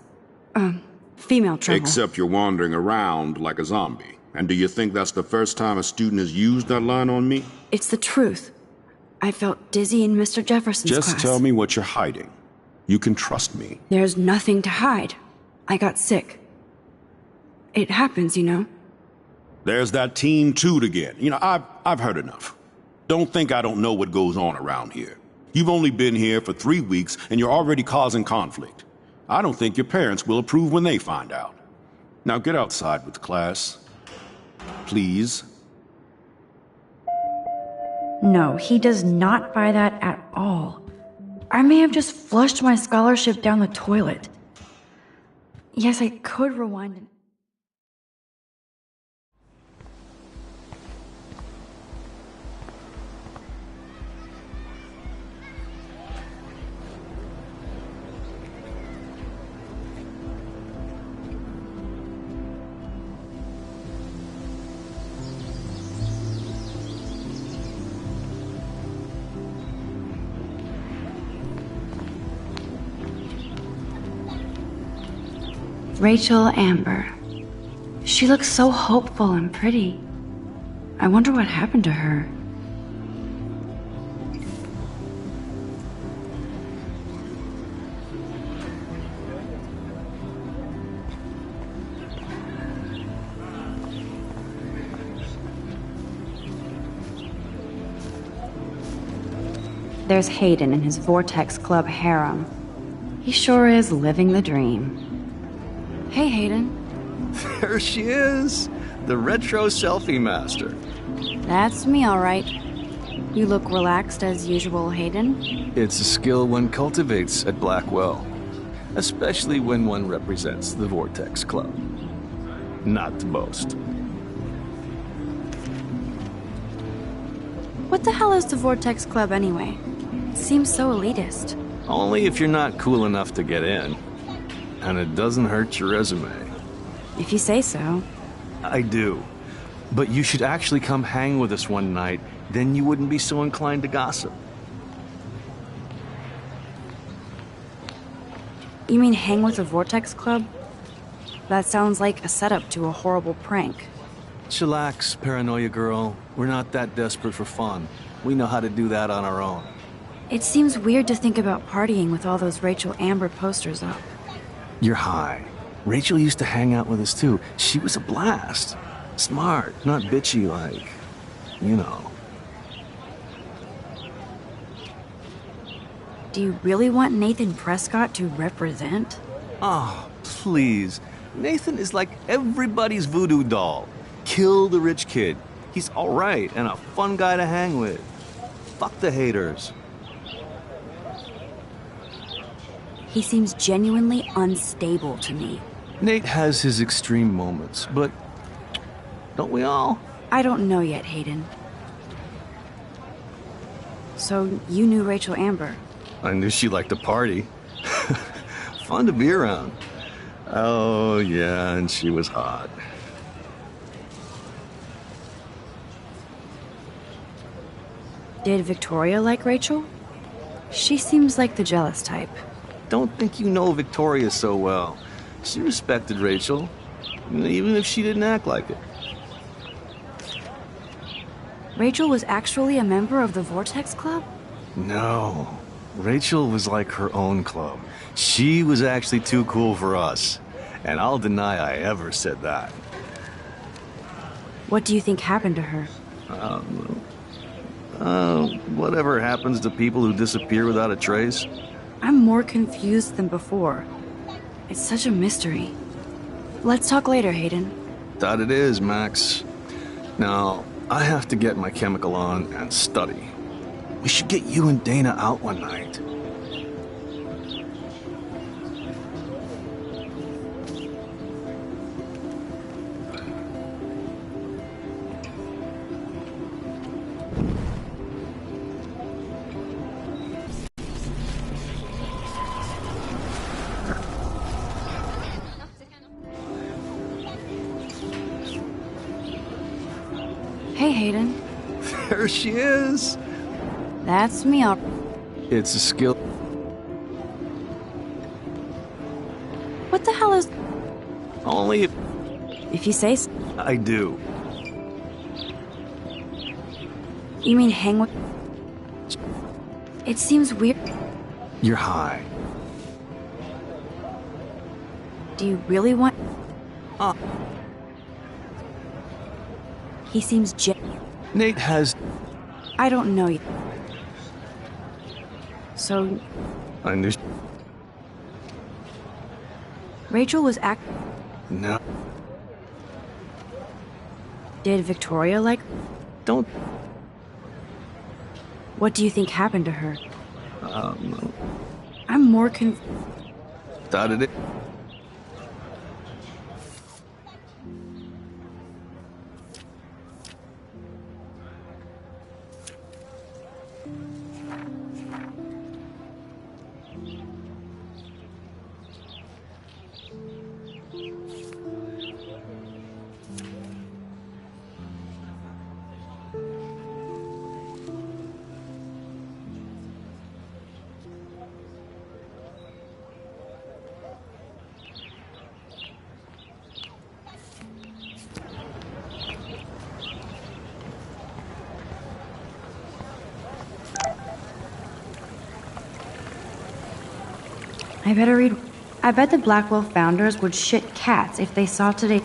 [SPEAKER 1] Female trouble.
[SPEAKER 9] Except you're wandering around like a zombie. And do you think that's the first time a student has used that line on me?
[SPEAKER 1] It's the truth. I felt dizzy in Mr. Jefferson's class.
[SPEAKER 9] Just tell me what you're hiding. You can trust me.
[SPEAKER 1] There's nothing to hide. I got sick. It happens, you know.
[SPEAKER 9] There's that teen toot again. You know, I've heard enough. Don't think I don't know what goes on around here. You've only been here for 3 weeks, and you're already causing conflict. I don't think your parents will approve when they find out. Now get outside with class. Please.
[SPEAKER 1] No, he does not buy that at all. I may have just flushed my scholarship down the toilet. Yes, I could rewind and... Rachel Amber. She looks so hopeful and pretty. I wonder what happened to her. There's Hayden in his Vortex Club harem. He sure is living the dream. Hey, Hayden.
[SPEAKER 10] There she is, the retro selfie master.
[SPEAKER 1] That's me, all right. You look relaxed as usual, Hayden.
[SPEAKER 10] It's a skill one cultivates at Blackwell, especially when one represents the Vortex Club. Not to boast.
[SPEAKER 1] What the hell is the Vortex Club anyway? It seems so elitist.
[SPEAKER 10] Only if you're not cool enough to get in. And it doesn't hurt your resume.
[SPEAKER 1] If you say so.
[SPEAKER 10] I do. But you should actually come hang with us one night, then you wouldn't be so inclined to gossip.
[SPEAKER 1] You mean hang with the Vortex Club? That sounds like a setup to a horrible prank.
[SPEAKER 10] Chillax, paranoia girl. We're not that desperate for fun. We know how to do that on our own.
[SPEAKER 1] It seems weird to think about partying with all those Rachel Amber posters up.
[SPEAKER 10] You're high. Rachel used to hang out with us too. She was a blast. Smart, not bitchy like, you know.
[SPEAKER 1] Do you really want Nathan Prescott to represent?
[SPEAKER 10] Oh, please. Nathan is like everybody's voodoo doll. Kill the rich kid. He's alright and a fun guy to hang with. Fuck the haters.
[SPEAKER 1] He seems genuinely unstable to me.
[SPEAKER 10] Nate has his extreme moments, but don't we all?
[SPEAKER 1] I don't know yet, Hayden. So, you knew Rachel Amber?
[SPEAKER 10] I knew she liked to party. Fun to be around. Oh, yeah, and she was hot.
[SPEAKER 1] Did Victoria like Rachel? She seems like the jealous type.
[SPEAKER 10] Don't think you know Victoria so well. She respected Rachel, even if she didn't act like it.
[SPEAKER 1] Rachel was actually a member of the Vortex Club?
[SPEAKER 10] No. Rachel was like her own club. She was actually too cool for us. And I'll deny I ever said that.
[SPEAKER 1] What do you think happened to her?
[SPEAKER 10] Whatever happens to people who disappear without a trace.
[SPEAKER 1] I'm more confused than before. It's such a mystery. Let's talk later, Hayden.
[SPEAKER 10] That it is, Max. Now, I have to get my chemical on and study. We should get you and Dana out one night.
[SPEAKER 1] Hey, Hayden.
[SPEAKER 10] There she is.
[SPEAKER 1] That's me up.
[SPEAKER 10] It's a skill.
[SPEAKER 1] What the hell is...
[SPEAKER 10] Only
[SPEAKER 1] If you say so.
[SPEAKER 10] I do.
[SPEAKER 1] You mean hang with... It seems weird.
[SPEAKER 10] You're high.
[SPEAKER 1] Do you really want... He seems
[SPEAKER 10] Nate has...
[SPEAKER 1] I don't know you. So,
[SPEAKER 10] I knew...
[SPEAKER 1] Rachel was
[SPEAKER 10] No.
[SPEAKER 1] Did Victoria like...
[SPEAKER 10] Don't...
[SPEAKER 1] What do you think happened to her?
[SPEAKER 10] No.
[SPEAKER 1] I'm more
[SPEAKER 10] Started it.
[SPEAKER 1] I better read... I bet the Blackwell founders would shit cats if they saw today...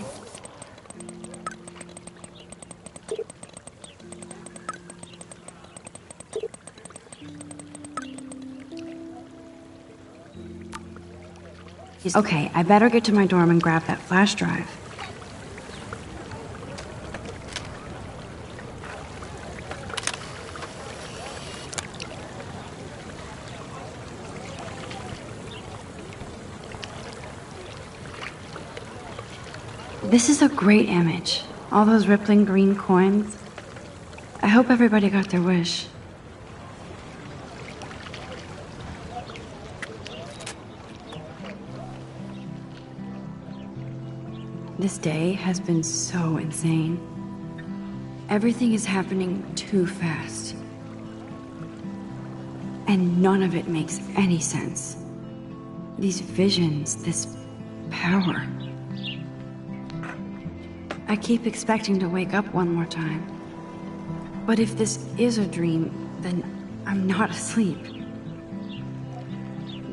[SPEAKER 1] Okay, I better get to my dorm and grab that flash drive. This is a great image. All those rippling green coins. I hope everybody got their wish. This day has been so insane. Everything is happening too fast. And none of it makes any sense. These visions, this power. I keep expecting to wake up one more time. But if this is a dream, then I'm not asleep.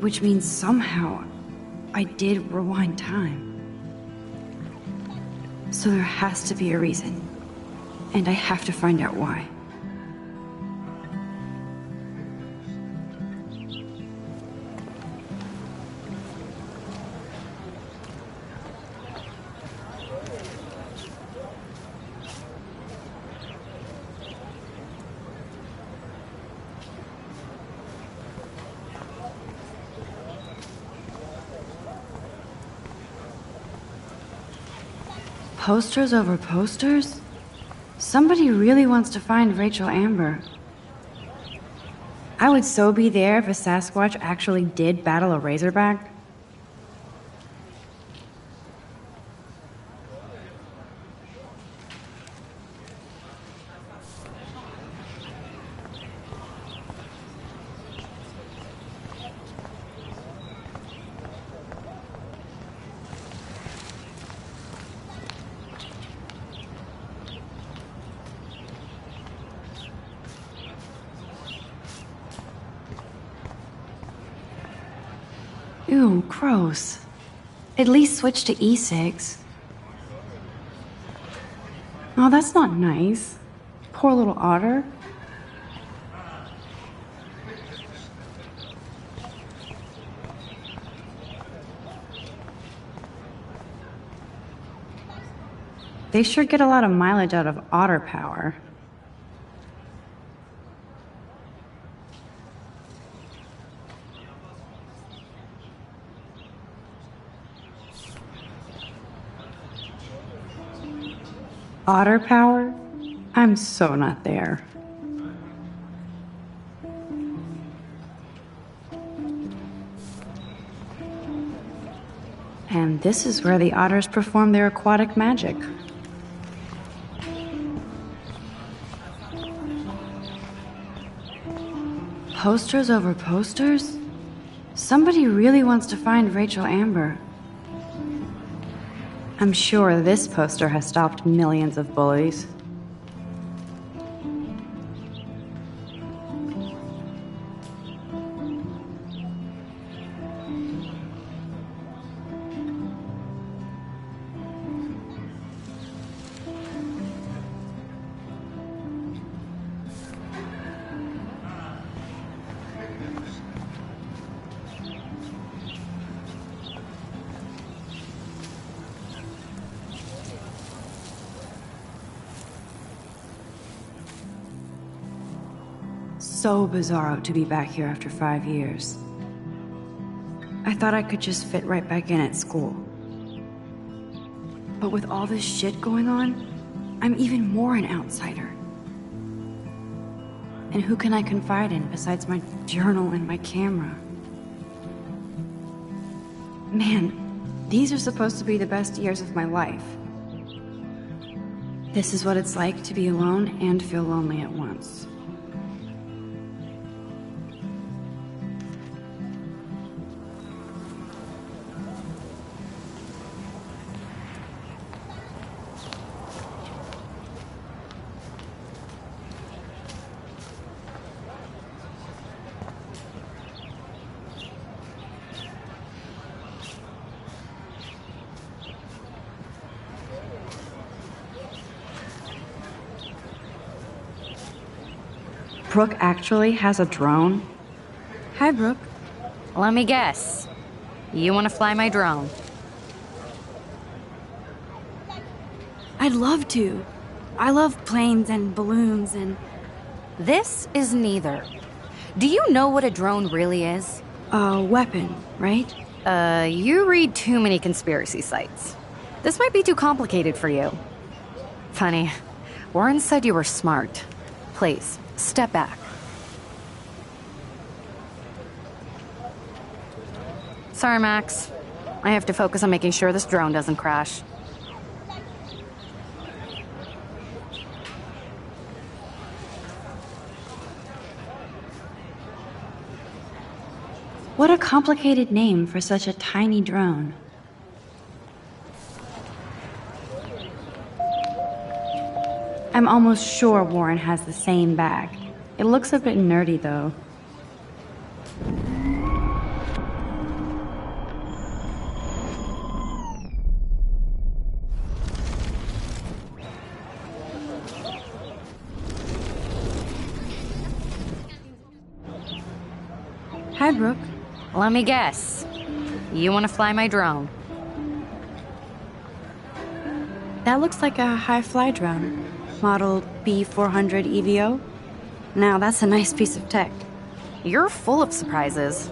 [SPEAKER 1] Which means somehow I did rewind time. So there has to be a reason. And I have to find out why. Posters over posters? Somebody really wants to find Rachel Amber. I would so be there if a Sasquatch actually did battle a Razorback. Ew, gross. At least switch to e-cigs. Oh, that's not nice. Poor little otter. They sure get a lot of mileage out of otter power. Otter power? I'm so not there. And this is where the otters perform their aquatic magic. Posters over posters? Somebody really wants to find Rachel Amber. I'm sure this poster has stopped millions of bullies. So bizarro to be back here after 5 years. I thought I could just fit right back in at school. But with all this shit going on, I'm even more an outsider. And who can I confide in besides my journal and my camera? Man, these are supposed to be the best years of my life. This is what it's like to be alone and feel lonely at once. Brooke actually has a drone? Hi, Brooke.
[SPEAKER 3] Let me guess. You want to fly my drone?
[SPEAKER 1] I'd love to. I love planes and balloons and...
[SPEAKER 3] This is neither. Do you know what a drone really is?
[SPEAKER 1] A weapon, right?
[SPEAKER 3] You read too many conspiracy sites. This might be too complicated for you. Funny. Warren said you were smart. Please, step back. Sorry, Max. I have to focus on making sure this drone doesn't crash.
[SPEAKER 1] What a complicated name for such a tiny drone. I'm almost sure Warren has the same bag. It looks a bit nerdy, though. Hi, Brooke.
[SPEAKER 3] Let me guess. You want to fly my drone?
[SPEAKER 1] That looks like a high-fly drone. Model B400 EVO. Now, that's a nice piece of tech.
[SPEAKER 3] You're full of surprises.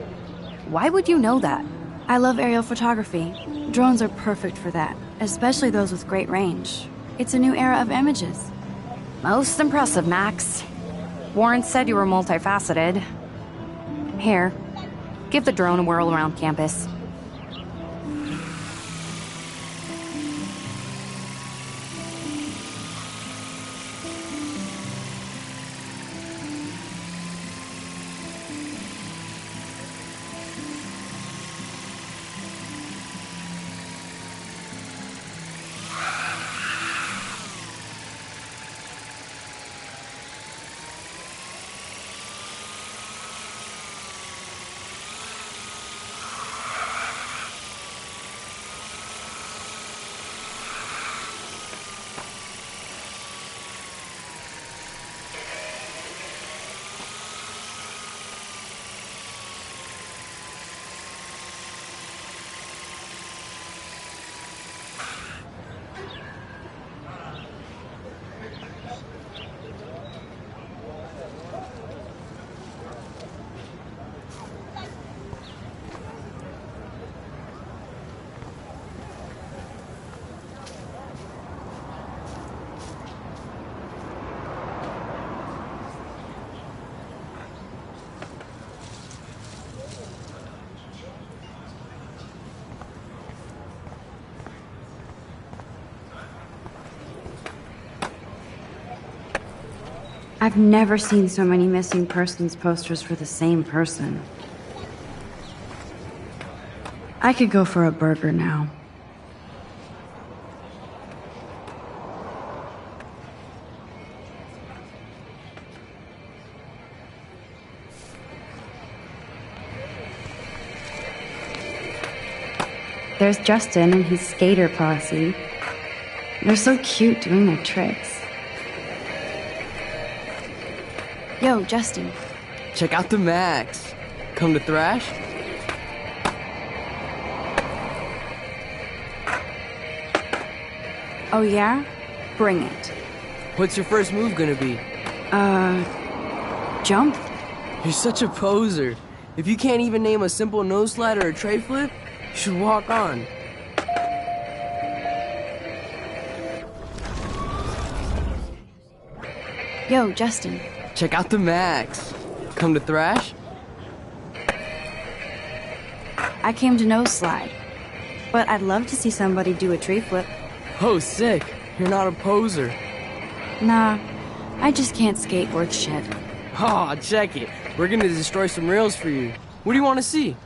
[SPEAKER 3] Why would you know that?
[SPEAKER 1] I love aerial photography. Drones are perfect for that, especially those with great range. It's a new era of images.
[SPEAKER 3] Most impressive, Max. Warren said you were multifaceted. Here, give the drone a whirl around campus.
[SPEAKER 1] I've never seen so many missing persons posters for the same person. I could go for a burger now. There's Justin and his skater posse. They're so cute doing their tricks. Yo, Justin.
[SPEAKER 11] Check out the Max. Come to thrash?
[SPEAKER 1] Oh yeah? Bring it.
[SPEAKER 11] What's your first move gonna be?
[SPEAKER 1] Jump?
[SPEAKER 11] You're such a poser. If you can't even name a simple nose slide or a tray flip, you should walk on.
[SPEAKER 1] Yo, Justin.
[SPEAKER 11] Check out the Max. Come to thrash?
[SPEAKER 1] I came to nose slide. But I'd love to see somebody do a tree flip.
[SPEAKER 11] Oh, sick. You're not a poser.
[SPEAKER 1] Nah, I just can't skate worth shit.
[SPEAKER 11] Aw, check it. We're gonna destroy some rails for you. What do you want to see?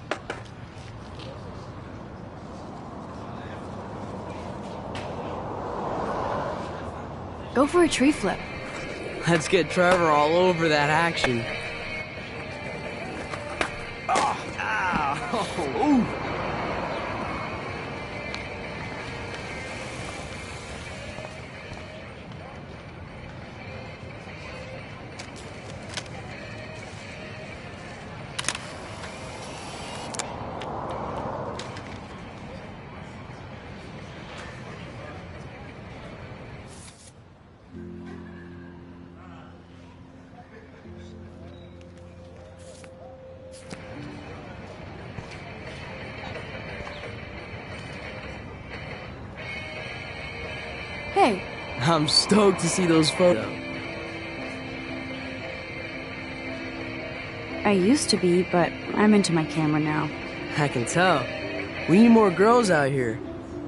[SPEAKER 1] Go for a tree flip.
[SPEAKER 11] Let's get Trevor all over that action.
[SPEAKER 1] Hey.
[SPEAKER 11] I'm stoked to see those photos.
[SPEAKER 1] I used to be, but I'm into my camera now.
[SPEAKER 11] I can tell. We need more girls out here.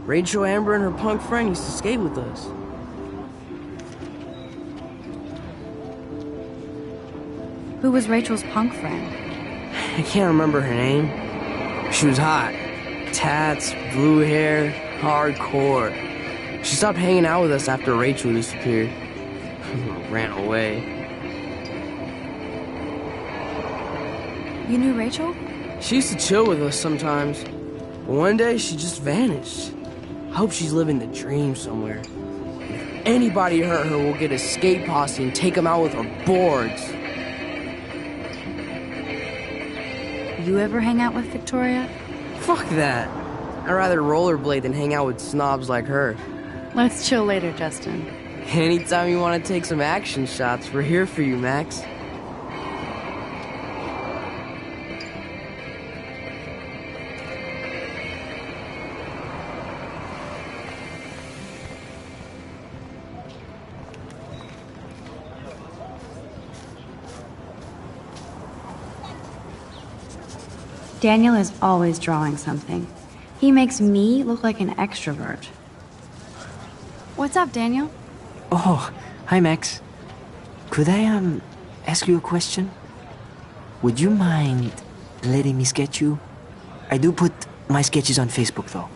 [SPEAKER 11] Rachel, Amber, and her punk friend used to skate with us.
[SPEAKER 1] Who was Rachel's punk friend?
[SPEAKER 11] I can't remember her name. She was hot. Tats, blue hair, hardcore. She stopped hanging out with us after Rachel disappeared. Ran away.
[SPEAKER 1] You knew Rachel?
[SPEAKER 11] She used to chill with us sometimes. But one day, she just vanished. I hope she's living the dream somewhere. If anybody hurt her, we'll get a skate posse and take them out with our boards.
[SPEAKER 1] You ever hang out with Victoria?
[SPEAKER 11] Fuck that. I'd rather rollerblade than hang out with snobs like her.
[SPEAKER 1] Let's chill later, Justin.
[SPEAKER 11] Anytime you want to take some action shots, we're here for you, Max.
[SPEAKER 1] Daniel is always drawing something. He makes me look like an extrovert. What's up, Daniel?
[SPEAKER 5] Oh, hi, Max. Could I, ask you a question? Would you mind letting me sketch you? I do put my sketches on Facebook, though.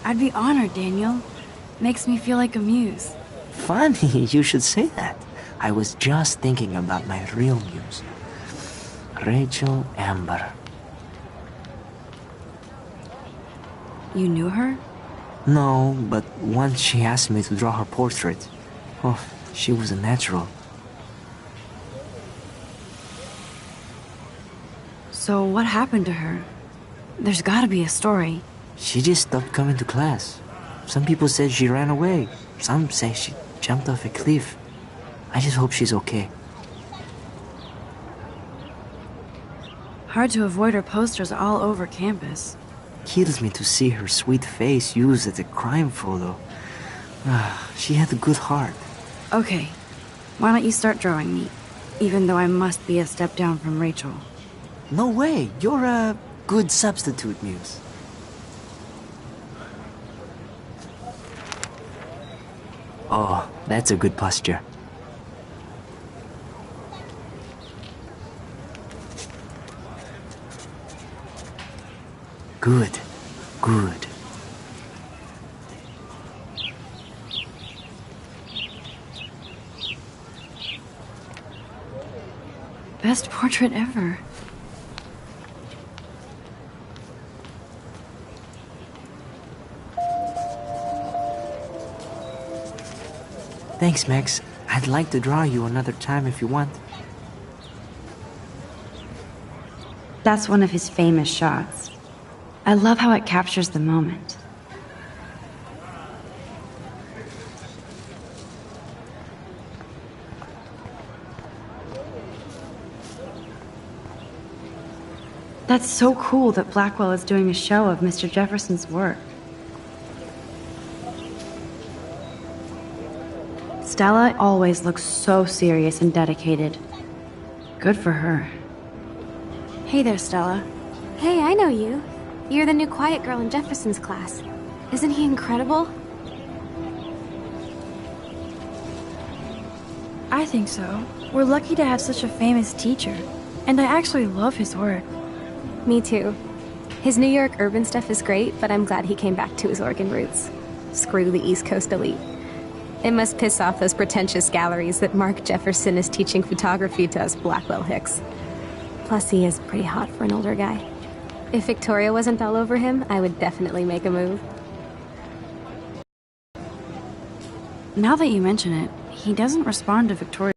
[SPEAKER 1] I'd be honored, Daniel. Makes me feel like a muse.
[SPEAKER 5] Funny, you should say that. I was just thinking about my real muse. Rachel Amber.
[SPEAKER 1] You knew her?
[SPEAKER 5] No, but once she asked me to draw her portrait. Oh, she was a natural.
[SPEAKER 1] So what happened to her? There's gotta be a story.
[SPEAKER 5] She just stopped coming to class. Some people said she ran away. Some say she jumped off a cliff. I just hope she's okay.
[SPEAKER 1] Hard to avoid her posters all over campus.
[SPEAKER 5] Kills me to see her sweet face used as a crime photo. She had a good heart.
[SPEAKER 1] Okay, why don't you start drawing me? Even though I must be a step down from Rachel.
[SPEAKER 5] No way, you're a good substitute, Muse. Oh, That's a good posture. Good. Good.
[SPEAKER 1] Best portrait ever.
[SPEAKER 5] Thanks, Max. I'd like to draw you another time if you want.
[SPEAKER 1] That's one of his famous shots. I love how it captures the moment. That's so cool that Blackwell is doing a show of Mr. Jefferson's work. Stella always looks so serious and dedicated. Good for her. Hey there, Stella.
[SPEAKER 7] Hey, I know you. You're the new quiet girl in Jefferson's class. Isn't he incredible?
[SPEAKER 1] I think so. We're lucky to have such a famous teacher. And I actually love his work.
[SPEAKER 7] Me too. His New York urban stuff is great, but I'm glad he came back to his Oregon roots. Screw the East Coast elite. It must piss off those pretentious galleries that Mark Jefferson is teaching photography to us Blackwell hicks. Plus, he is pretty hot for an older guy. If Victoria wasn't all over him, I would definitely make a move.
[SPEAKER 1] Now that you mention it, he doesn't respond to Victoria.